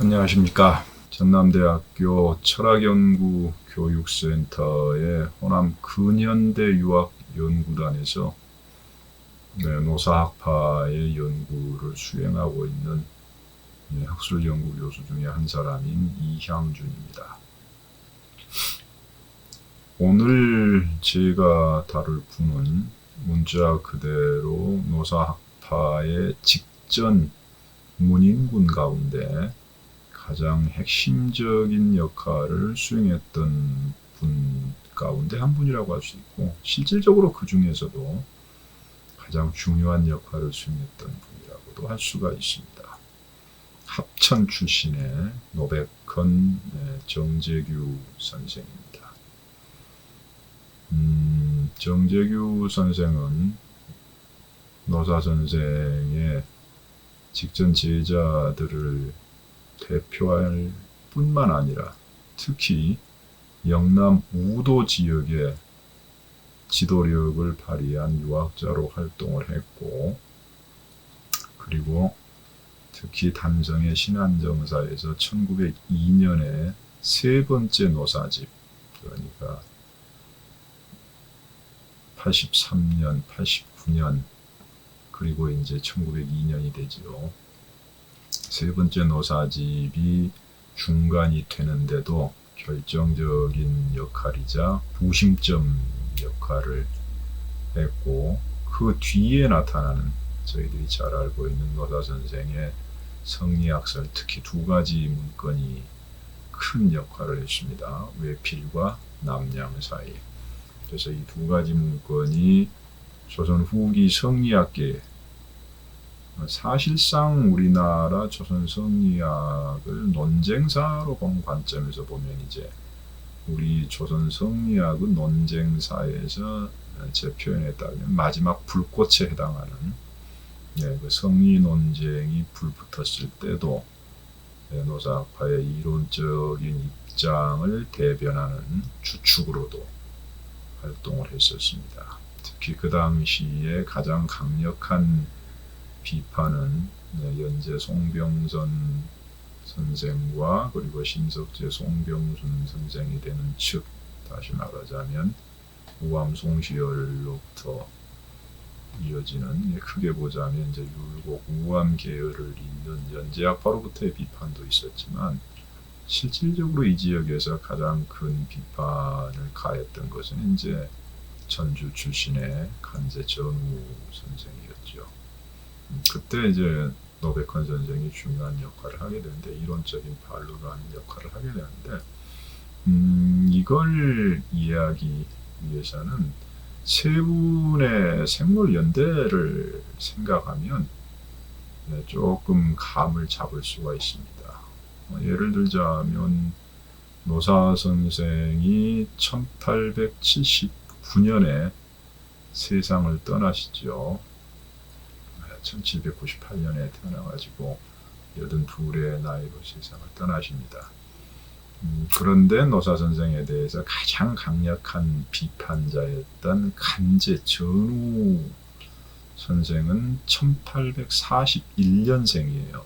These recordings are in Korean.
안녕하십니까. 전남대학교 철학연구 교육센터의 호남 근현대 유학연구단에서 노사학파의 연구를 수행하고 있는 학술연구 교수 중에 한 사람인 이향준입니다. 오늘 제가 다룰 분은 문자 그대로 노사학파의 직전 문인군 가운데 가장 핵심적인 역할을 수행했던 분 가운데 한 분이라고 할 수 있고, 실질적으로 그 중에서도 가장 중요한 역할을 수행했던 분이라고도 할 수가 있습니다. 합천 출신의 노백헌 정재규 선생입니다. 정재규 선생은 노사 선생의 직전 제자들을 대표할 뿐만 아니라 특히 영남 우도 지역의 지도력을 발휘한 유학자로 활동을 했고, 그리고 특히 담성의 신안정사에서 1902년에 세 번째 노사집, 그러니까 83년, 89년, 그리고 이제 1902년이 되지요. 세 번째 노사집이 중간이 되는데도 결정적인 역할이자 부심점 역할을 했고, 그 뒤에 나타나는 저희들이 잘 알고 있는 노사 선생의 성리학설, 특히 두 가지 문건이 큰 역할을 했습니다. 외필과 남양 사이. 그래서 이 두 가지 문건이 조선 후기 성리학계, 사실상 우리나라 조선 성리학을 논쟁사로 본 관점에서 보면 이제 우리 조선 성리학은 논쟁사에서 제 표현에 따르면 마지막 불꽃에 해당하는, 그 성리 논쟁이 불붙었을 때도 노사학파의 이론적인 입장을 대변하는 주축으로도 활동을 했었습니다. 특히 그 당시에 가장 강력한 비판은 연재 송병선 선생과 그리고 신석재 송병순 선생이 되는 측, 다시 말하자면 우암 송시열로부터 이어지는, 크게 보자면 이제 율곡 우암 계열을 잇는 연재학파로부터의 비판도 있었지만, 실질적으로 이 지역에서 가장 큰 비판을 가했던 것은 이제 전주 출신의 간제 전우 선생이었죠. 그때 이제 노백헌 선생이 중요한 역할을 하게 되는데, 이론적인 반론하는 역할을 하게 되는데, 이걸 이해하기 위해서는 세 분의 생물 연대를 생각하면 조금 감을 잡을 수가 있습니다. 예를 들자면 노사 선생이 1879년에 세상을 떠나시죠. 1798년에 태어나가지고 82의 나이로 세상을 떠나십니다. 그런데 노사 선생에 대해서 가장 강력한 비판자였던 간제 전우 선생은 1841년생이에요.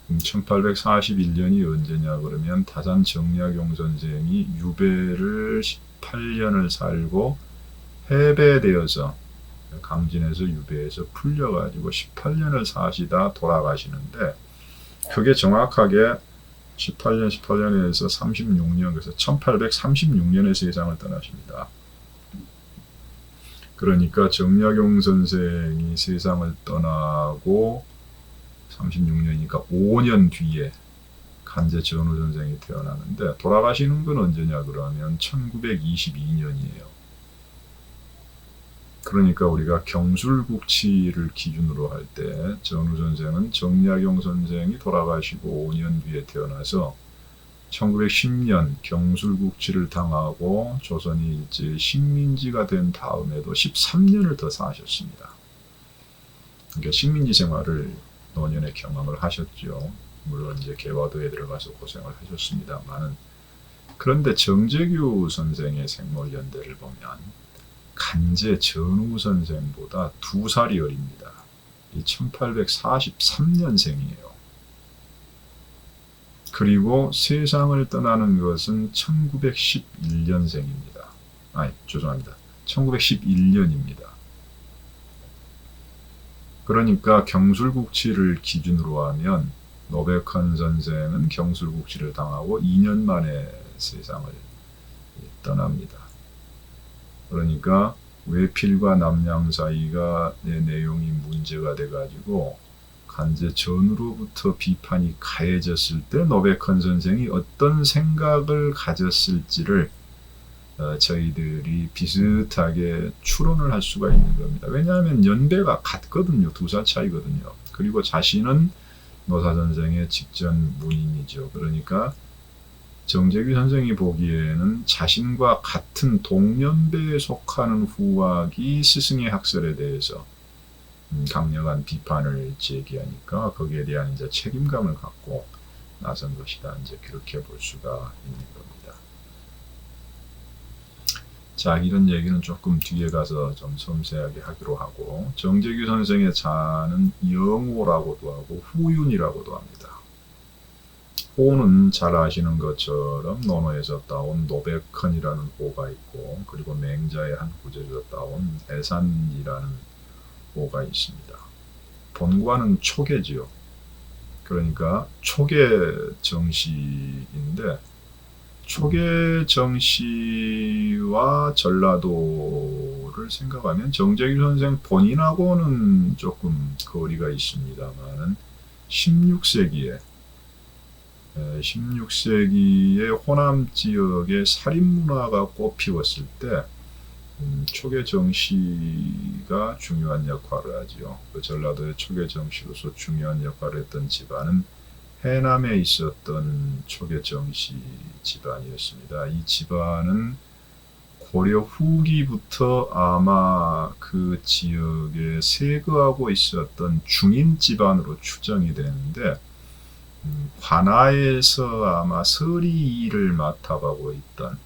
1841년이 언제냐 그러면 다산 정약용 선생이 유배를 18년을 살고 해배되어서 강진에서 유배해서 풀려가지고 18년을 사시다 돌아가시는데, 그게 정확하게 18년에서 36년, 그래서 1836년에 세상을 떠나십니다. 그러니까 정약용 선생이 세상을 떠나고 36년이니까 5년 뒤에 간제 전우 선생이 태어나는데, 돌아가시는 건 언제냐 그러면 1922년이에요. 그러니까 우리가 경술국치를 기준으로 할 때 전우 선생은 정약용 선생이 돌아가시고 5년 뒤에 태어나서 1910년 경술국치를 당하고 조선이 일제 식민지가 된 다음에도 13년을 더 사셨습니다. 그러니까 식민지 생활을 노년에 경험을 하셨죠. 물론 이제 개화도에 들어가서 고생을 하셨습니다만은, 그런데 정재규 선생의 생물연대를 보면 간제 전우 선생보다 2살이 어립니다. 1843년생이에요. 그리고 세상을 떠나는 것은 1911년생입니다. 죄송합니다. 1911년입니다. 그러니까 경술국치를 기준으로 하면 노백헌 선생은 경술국치를 당하고 2년 만에 세상을 떠납니다. 그러니까 외필과 남양 사이가 내용이 문제가 돼가지고 간제 전으로부터 비판이 가해졌을 때 노백헌 선생이 어떤 생각을 가졌을지를 저희들이 비슷하게 추론을 할 수가 있는 겁니다. 왜냐하면 연배가 같거든요. 2살 차이거든요. 그리고 자신은 노사 선생의 직전 문인이죠. 그러니까 정재규 선생이 보기에는 자신과 같은 동년배에 속하는 후학이 스승의 학설에 대해서 강력한 비판을 제기하니까 거기에 대한 이제 책임감을 갖고 나선 것이다. 이제 그렇게 볼 수가 있는 겁니다. 자, 이런 얘기는 조금 뒤에 가서 좀 섬세하게 하기로 하고, 정재규 선생의 자는 영호라고도 하고 후윤이라고도 합니다. 호는 잘 아시는 것처럼 논어에서 따온 노백헌이라는 호가 있고, 그리고 맹자의 한 구절에서 따온 애산이라는 호가 있습니다. 본관은 초계지요. 그러니까 초계 정시인데, 초계 정시와 전라도를 생각하면 정재규 선생 본인하고는 조금 거리가 있습니다만은 16세기에 호남 지역의 살인문화가 꽃피웠을 때 초계 정시가 중요한 역할을 하지요. 그 전라도의 초계 정시로서 중요한 역할을 했던 집안은 해남에 있었던 초계 정시 집안이었습니다. 이 집안은 고려 후기부터 아마 그 지역에 세거하고 있었던 중인 집안으로 추정이 되는데, 관아에서 아마 서리 일을 맡아가고 있던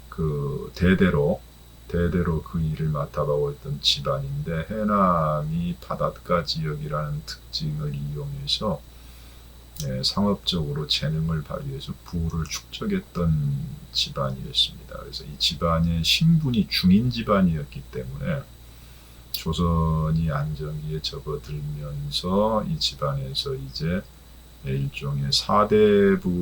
그 대대로 그 일을 맡아가고 있던 집안인데, 해남이 바닷가 지역이라는 특징을 이용해서 상업적으로 재능을 발휘해서 부를 축적했던 집안이었습니다. 그래서 이 집안의 신분이 중인 집안이었기 때문에 조선이 안정기에 접어들면서 이 집안에서 이제 일종의 사대부로의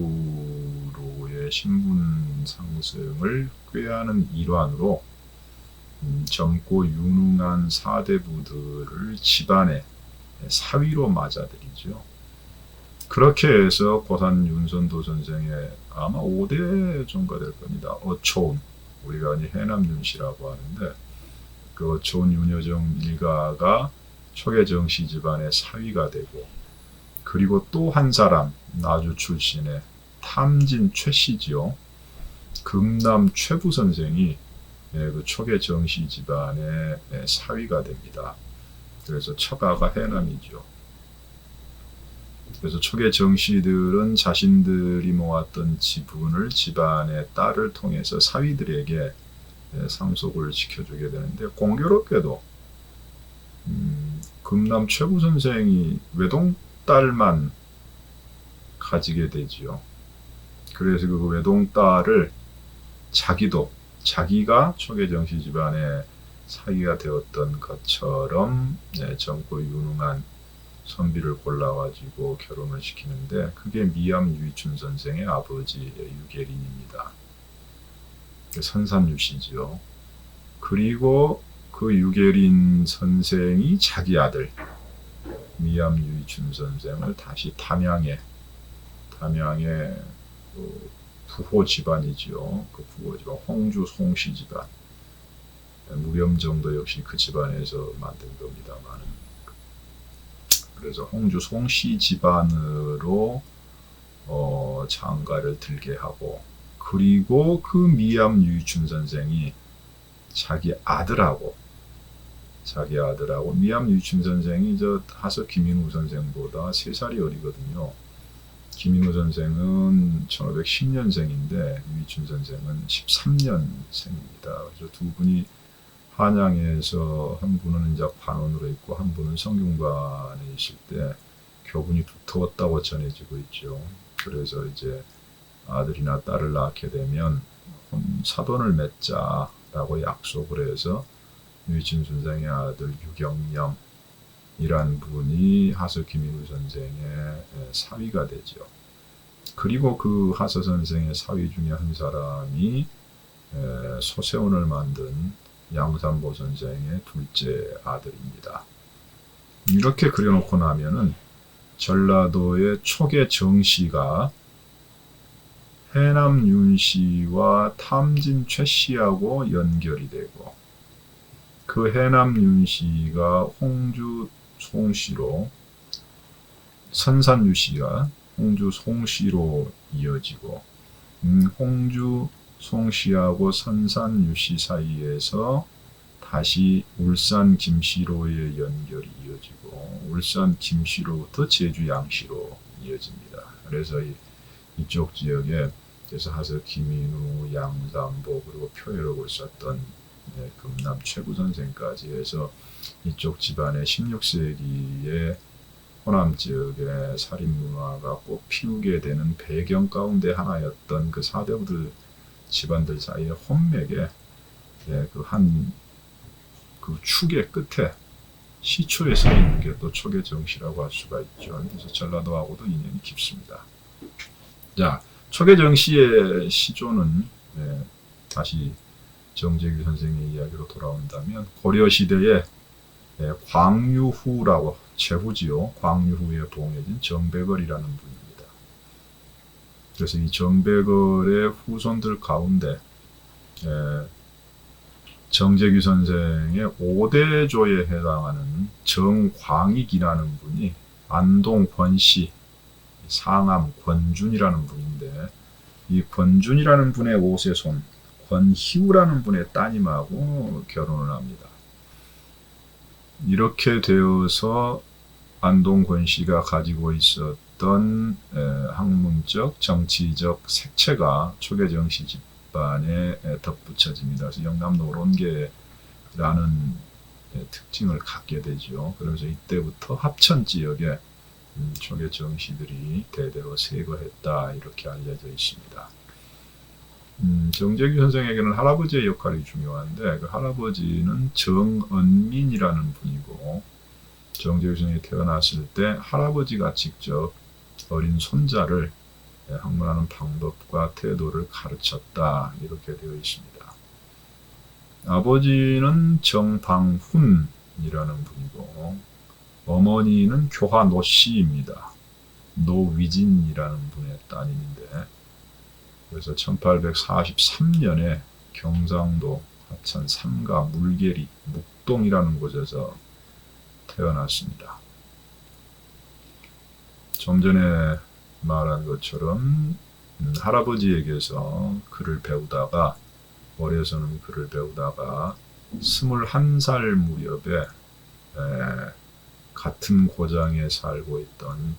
신분 상승을 꾀하는 일환으로 젊고 유능한 사대부들을 집안의 사위로 맞아들이죠. 그렇게 해서 고산 윤선도 선생의 아마 5대 정가 될 겁니다. 어초운, 우리가 이제 해남 윤씨라고 하는데, 그 어초운 윤여정 일가가 초계정시 집안의 사위가 되고, 그리고 또 한 사람, 나주 출신의 탐진 최씨지요. 금남 최부 선생이 그 초계정시 집안의 사위가 됩니다. 그래서 처가가 해남이죠. 그래서 초계 정씨들은 자신들이 모았던 지분을 집안의 딸을 통해서 사위들에게 상속을 시켜주게 되는데, 공교롭게도 금남 최부 선생이 외동딸만 가지게 되지요. 그래서 그 외동딸을 자기가 초계 정씨 집안의 사위가 되었던 것처럼 젊고 유능한 선비를 골라가지고 결혼을 시키는데, 그게 미암 유이춘 선생의 아버지 유계린입니다. 선산유씨지요. 그리고 그 유계린 선생이 자기 아들 미암 유이춘 선생을 다시 담양의 그 부호 집안이지요. 그 부호 집안, 홍주 송씨 집안, 무렴정도 역시 그 집안에서 만든 겁니다만, 그래서 홍주 송씨 집안으로 장가를 들게 하고, 그리고 그 미암 유이춘 선생이 자기 아들하고 미암 유이춘 선생이 저 하서 김인우 선생보다 3살이 어리거든요. 김인우 선생은 1510년생인데 유이춘 선생은 13년생입니다. 그래서 두 분이 한양에서 한 분은 이제 관원으로 있고 한 분은 성균관에 있을 때 교분이 두터웠다고 전해지고 있죠. 그래서 이제 아들이나 딸을 낳게 되면 사돈을 맺자라고 약속을 해서 유이친 선생의 아들 유경염이란 분이 하서 김인우 선생의 사위가 되죠. 그리고 그 하서 선생의 사위 중에 한 사람이 소세원을 만든 양산보 선생의 둘째 아들입니다. 이렇게 그려놓고 나면은 전라도의 초계 정씨가 해남 윤씨와 탐진 최씨하고 연결이 되고, 그 해남 윤씨가 홍주 송씨로, 선산 유씨가 홍주 송씨로 이어지고, 홍주 송씨하고 선산 유씨 사이에서 다시 울산 김씨로의 연결이 이어지고, 울산 김씨로부터 제주 양씨로 이어집니다. 그래서 이쪽 지역에 그래서 하서 김인우, 양산보 그리고 표혈옥을 썼던 금남 최구 선생까지 해서 이쪽 집안의 16세기의 호남 지역의 살인 문화가 꼭 피우게 되는 배경 가운데 하나였던 그 사대부들 집안들 사이의 혼맥에 그 축의 끝에 시초에 서 있는 게 또 초계 정씨라고 할 수가 있죠. 그래서 전라도하고도 인연이 깊습니다. 자, 초계 정씨의 시조는 다시 정재규 선생의 이야기로 돌아온다면 고려 시대에 광유후라고 제후지요. 광유후에 봉해진 정백월이라는 분입니다. 그래서 이 정백월의 후손들 가운데 정재규 선생의 5대조에 해당하는 정광익이라는 분이 안동 권씨 상암 권준이라는 분인데, 이 권준이라는 분의 5세손 권희우라는 분의 따님하고 결혼을 합니다. 이렇게 되어서 안동 권씨가 가지고 있었던 학문적, 정치적 색채가 초계 정씨 집안에 덧붙여집니다. 그래서 영남 노론계라는 특징을 갖게 되죠. 그래서 이때부터 합천 지역에 초계 정씨들이 대대로 세거했다 이렇게 알려져 있습니다. 정재규 선생에게는 할아버지의 역할이 중요한데, 그 할아버지는 정언민이라는 분이고, 정재규 선생이 태어났을 때 할아버지가 직접 어린 손자를 학문하는 방법과 태도를 가르쳤다 이렇게 되어 있습니다. 아버지는 정방훈이라는 분이고, 어머니는 교화 노씨입니다. 노위진이라는 분의 따님인데, 그래서 1843년에 경상도 하천 삼가 물계리 묵동이라는 곳에서 태어났습니다. 좀 전에 말한 것처럼 할아버지에게서 글을 배우다가, 어려서는 글을 배우다가 21살 무렵에 같은 고장에 살고 있던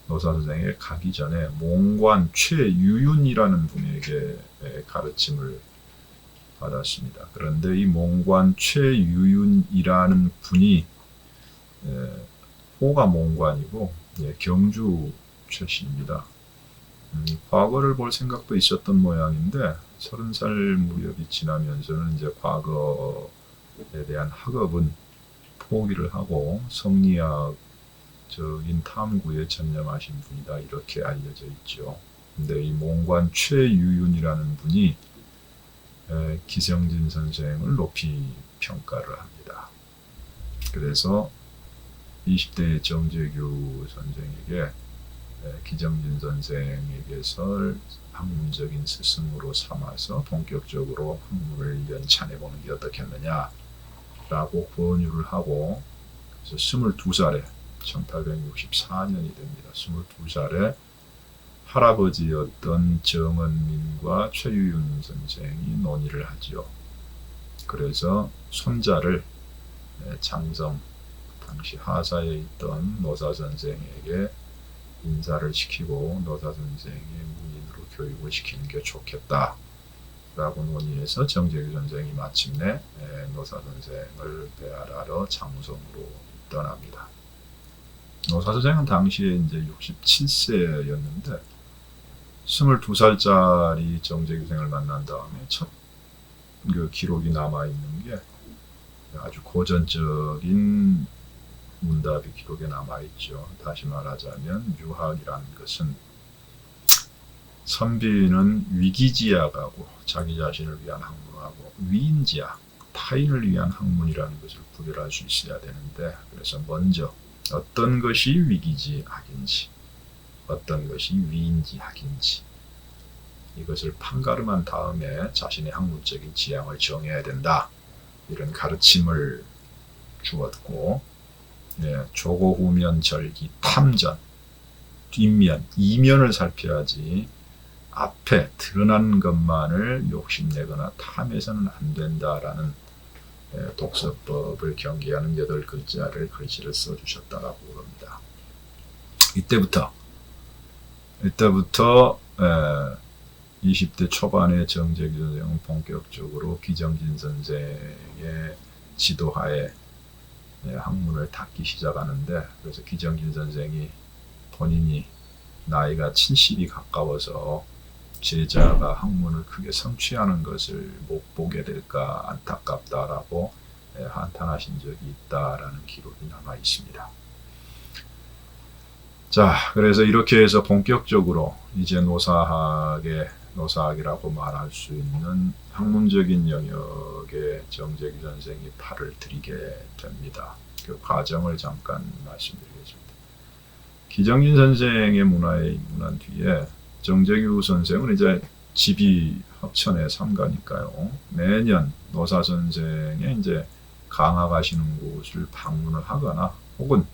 노사 선생에 가기 전에 몽관 최유윤이라는 분에게 가르침을 받았습니다. 그런데 이 몽관 최유윤이라는 분이 호가 몽관이고 경주 출신입니다. 과거를 볼 생각도 있었던 모양인데 30살 무렵이 지나면서는 이제 과거에 대한 학업은 포기를 하고 성리학적인 탐구에 전념하신 분이다 이렇게 알려져 있죠. 근데 이 몽관 최유윤이라는 분이 기성진 선생을 높이 평가를 합니다. 그래서 20대의 정재규 선생에게 기정진 선생에게서 학문적인 스승으로 삼아서 본격적으로 학문을 연찬해보는 게 어떻겠느냐 라고 권유를 하고, 그래서 22살에 1864년이 됩니다. 22살에 할아버지였던 정언민과 최유윤 선생이 논의를 하죠. 그래서 손자를 장성, 당시 하사에 있던 노사 선생에게 인사를 시키고 노사 선생의 문인으로 교육을 시키는 게 좋겠다 라고 논의해서 정재규 선생이 마침내 노사 선생을 배알하러 장성으로 떠납니다. 노사 선생은 당시에 이제 67세였는데 22살짜리 정재규생을 만난 다음에 첫 그 기록이 남아있는 게 아주 고전적인 문답이 기록에 남아있죠. 다시 말하자면 유학이라는 것은 선비는 위기지학하고 자기 자신을 위한 학문하고 위인지학, 타인을 위한 학문이라는 것을 구별할 수 있어야 되는데, 그래서 먼저 어떤 것이 위기지학인지 어떤 것이 위인지학인지 이것을 판가름한 다음에 자신의 학문적인 지향을 정해야 된다, 이런 가르침을 주었고, 조고후면 절기 탐전, 뒷면, 이면을 살펴야지 앞에 드러난 것만을 욕심내거나 탐해서는 안 된다라는 독서법을 경계하는 8글자를 글씨를 써주셨다라고 그럽니다. 이때부터 20대 초반의 정재규 선생은 본격적으로 기정진 선생의 지도하에 학문을 닦기 시작하는데, 그래서 기정진 선생이 본인이 나이가 70이 가까워서 제자가 학문을 크게 성취하는 것을 못 보게 될까 안타깝다라고 한탄하신 적이 있다라는 기록이 남아 있습니다. 자, 그래서 이렇게 해서 본격적으로 이제 노사학이라고 말할 수 있는 학문적인 영역에 정재규 선생이 팔을 들이게 됩니다. 그 과정을 잠깐 말씀드리겠습니다. 기정진 선생의 문화에 입문한 뒤에 정재규 선생은 이제 집이 합천에 삼가니까요, 매년 노사 선생의 이제 강화 가시는 곳을 방문을 하거나 혹은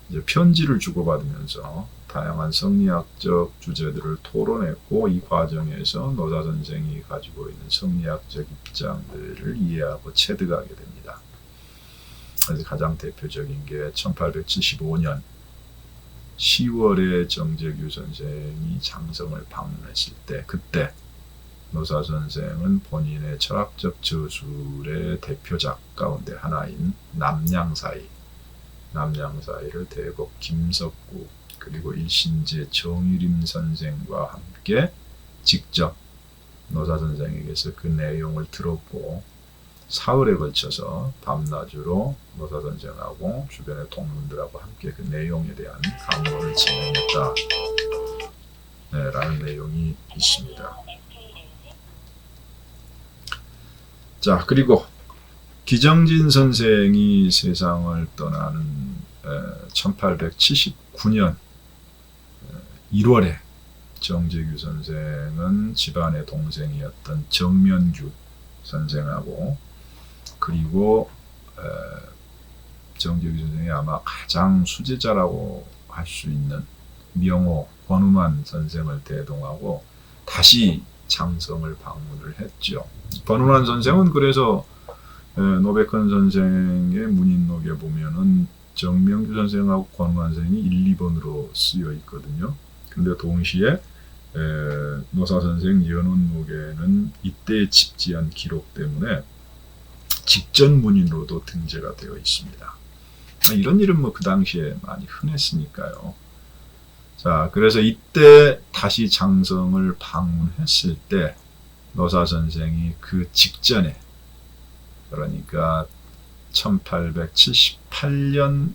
이제 편지를 주고받으면서 다양한 성리학적 주제들을 토론했고, 이 과정에서 노사 선생이 가지고 있는 성리학적 입장들을 이해하고 체득하게 됩니다. 그래서 가장 대표적인 게 1875년 10월에 정재규 선생이 장성을 방문했을 때, 그때 노사 선생은 본인의 철학적 저술의 대표작 가운데 하나인 남양사이를 대곡 김석구 그리고 일신제 정유림 선생과 함께 직접 노사 선생에게서 그 내용을 들었고, 사흘에 걸쳐서 밤낮으로 노사 선생하고 주변의 동문들하고 함께 그 내용에 대한 강론을 진행했다, 라는 내용이 있습니다. 자, 그리고 기정진 선생이 세상을 떠나는 1879년 1월에 정재규 선생은 집안의 동생이었던 정면규 선생하고, 그리고 정재규 선생이 아마 가장 수제자라고 할 수 있는 명호 권우만 선생을 대동하고 다시 장성을 방문을 했죠. 권우만 선생은 그래서 노백헌 선생의 문인록에 보면은 정명규 선생하고 권우만 선생이 1, 2번으로 쓰여 있거든요. 근데 동시에 노사 선생 연원록에는 이때의 집지한 기록 때문에 직전 문인으로도 등재가 되어 있습니다. 이런 일은 그 당시에 많이 흔했으니까요. 자, 그래서 이때 다시 장성을 방문했을 때 노사 선생이 그 직전에, 그러니까 1878년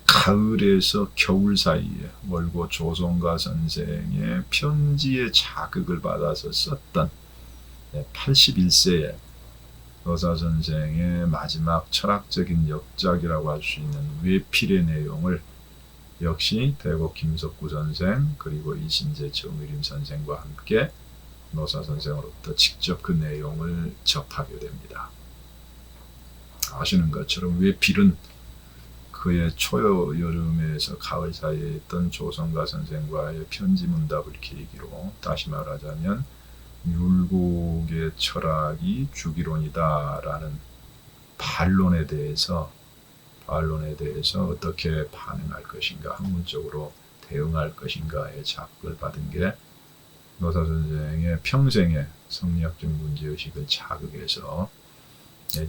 가을에서 겨울 사이에 월고 조성가 선생의 편지의 자극을 받아서 썼던 81세의 노사 선생의 마지막 철학적인 역작이라고 할 수 있는 외필의 내용을 역시 대곡 김석구 선생 그리고 이신재 정의림 선생과 함께 노사 선생으로부터 직접 그 내용을 접하게 됩니다. 아시는 것처럼 외필은 그의 초여름에서 가을 사이에 있던 조성가 선생과의 편지 문답을 계기로, 다시 말하자면 율곡의 철학이 주기론이다라는 반론에 대해서 어떻게 반응할 것인가, 학문적으로 대응할 것인가에 자극을 받은 게 노사 선생의 평생의 성리학적 문제의식을 자극해서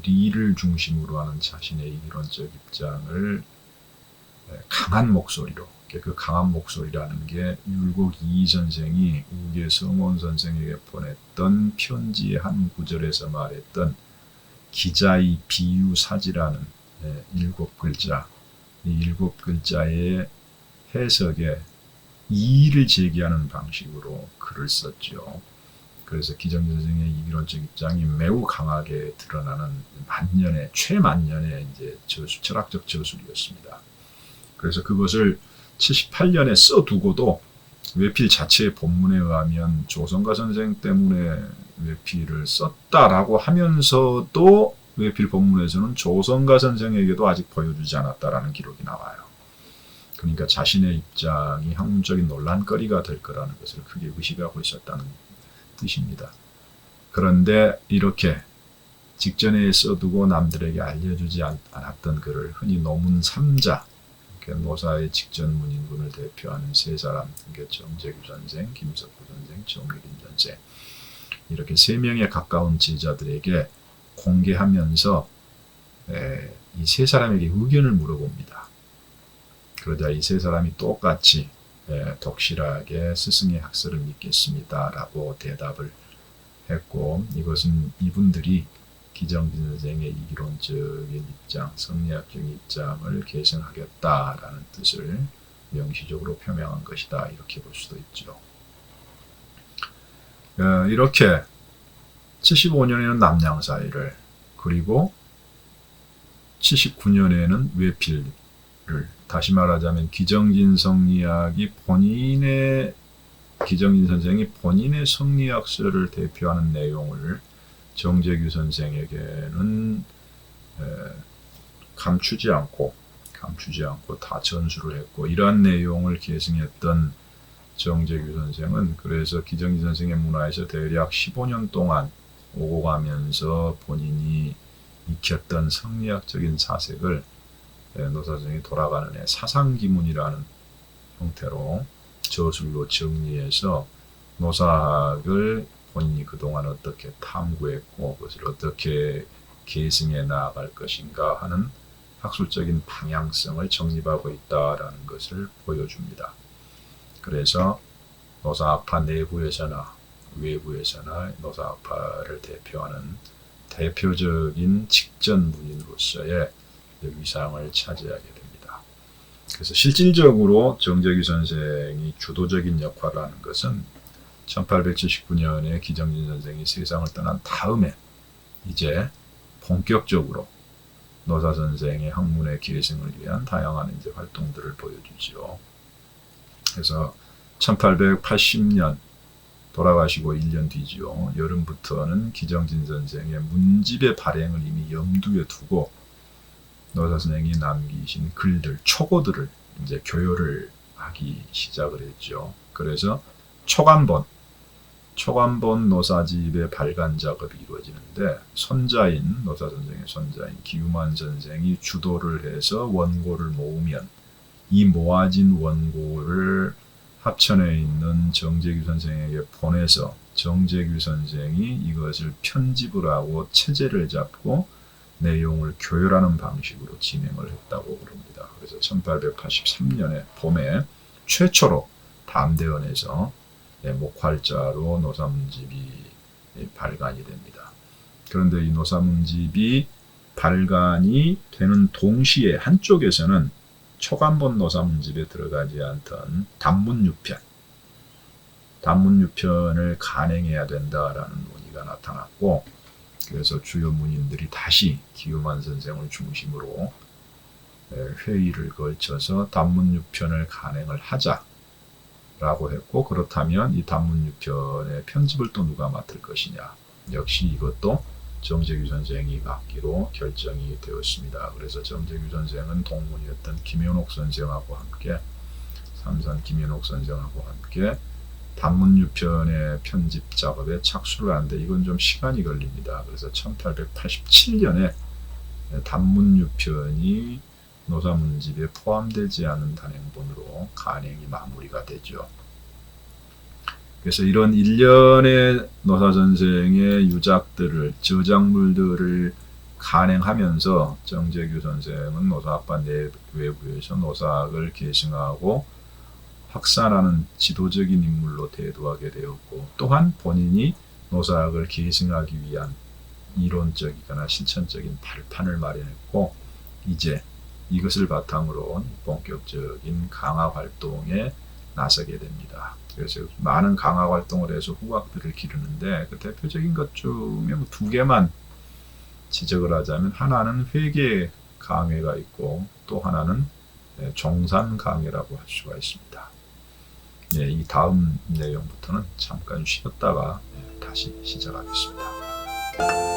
리를 중심으로 하는 자신의 이론적 입장을 강한 목소리로 그 강한 목소리라는 게 율곡 이이 선생이 우계 성원 선생에게 보냈던 편지의 한 구절에서 말했던 기자의 비유사지라는 7글자, 이 7글자의 해석에 이의를 제기하는 방식으로 글을 썼죠. 그래서 기정진 선생의 이기론적 입장이 매우 강하게 드러나는 최만년의 이제 철학적 저술이었습니다. 그래서 그것을 78년에 써두고도 외필 자체의 본문에 의하면 조성가 선생 때문에 외필을 썼다라고 하면서도 외필 본문에서는 조성가 선생에게도 아직 보여주지 않았다라는 기록이 나와요. 그러니까 자신의 입장이 학문적인 논란거리가 될 거라는 것을 크게 의식하고 있었다는 뜻입니다. 그런데 이렇게 직전에 써두고 남들에게 알려주지 않았던 글을 흔히 노문 3자, 노사의 직전 문인군을 대표하는 세 사람, 정재규 선생, 김석구 선생, 정유림 선생, 이렇게 3명에 가까운 제자들에게 공개하면서 이 세 사람에게 의견을 물어봅니다. 그러자 이 세 사람이 똑같이 독실하게 스승의 학설을 믿겠습니다 라고 대답을 했고, 이것은 이분들이 기정진 선생의 이기론적인 입장, 성리학적인 입장을 계승하겠다라는 뜻을 명시적으로 표명한 것이다, 이렇게 볼 수도 있죠. 이렇게 75년에는 남양사회를, 그리고 79년에는 외필을, 다시 말하자면 기정진 성리학이 기정진 선생이 본인의 성리학설을 대표하는 내용을 정재규 선생에게는 감추지 않고 다 전수를 했고, 이러한 내용을 계승했던 정재규 선생은 그래서 기정진 선생의 문화에서 대략 15년 동안 오고 가면서 본인이 익혔던 성리학적인 사색을 노사 선생이 돌아가는 해 사상기문이라는 형태로 저술로 정리해서 노사학을 본인이 그동안 어떻게 탐구했고 그것을 어떻게 계승해 나아갈 것인가 하는 학술적인 방향성을 정립하고 있다라는 것을 보여줍니다. 그래서 노사학파 내부에서나 외부에서나 노사학파를 대표하는 대표적인 직전 문인으로서의 위상을 차지하게 됩니다. 그래서 실질적으로 정재규 선생이 주도적인 역할을 하는 것은 1879년에 기정진 선생이 세상을 떠난 다음에 이제 본격적으로 노사 선생의 학문의 계승을 위한 다양한 이제 활동들을 보여주지요. 그래서 1880년 돌아가시고 1년 뒤지요. 여름부터는 기정진 선생의 문집의 발행을 이미 염두에 두고 노사 선생이 남기신 글들, 초고들을 이제 교열을 하기 시작을 했죠. 그래서 초간본 노사집의 발간 작업이 이루어지는데, 노사 선생의 손자인 기우만 선생이 주도를 해서 원고를 모으면 이 모아진 원고를 합천에 있는 정재규 선생에게 보내서 정재규 선생이 이것을 편집을 하고 체제를 잡고 내용을 교열하는 방식으로 진행을 했다고 그럽니다. 그래서 1883년에 봄에 최초로 담대원에서 목활자로 노사문집이 발간이 됩니다. 그런데 이 노사문집이 발간이 되는 동시에 한쪽에서는 초간본 노사문집에 들어가지 않던 단문유편을 간행해야 된다라는 논의가 나타났고, 그래서 주요 문인들이 다시 기우만 선생을 중심으로 회의를 걸쳐서 단문유편을 간행을 하자라고 했고, 그렇다면 이 단문유편의 편집을 또 누가 맡을 것이냐, 역시 이것도 정재규 선생이 맡기로 결정이 되었습니다. 그래서 정재규 선생은 동문이었던 김현옥 선생하고 함께, 삼산 김현옥 선생하고 함께 단문유편의 편집 작업에 착수를 하는데 이건 좀 시간이 걸립니다. 그래서 1887년에 단문유편이 노사문집에 포함되지 않은 단행본으로 간행이 마무리가 되죠. 그래서 이런 일련의 노사 선생의 유작들을, 저작물들을 간행하면서 정재규 선생은 노사학파 외부에서 노사학을 계승하고 확산하는 지도적인 인물로 대두하게 되었고, 또한 본인이 노사학을 계승하기 위한 이론적이거나 실천적인 발판을 마련했고, 이제 이것을 바탕으로 본격적인 강화 활동에 나서게 됩니다. 그래서 많은 강화 활동을 해서 후학들을 기르는데, 그 대표적인 것 중에 두 개만 지적을 하자면, 하나는 회계 강해가 있고 또 하나는 종산 강해라고 할 수가 있습니다. 예, 이 다음 내용부터는 잠깐 쉬었다가 다시 시작하겠습니다.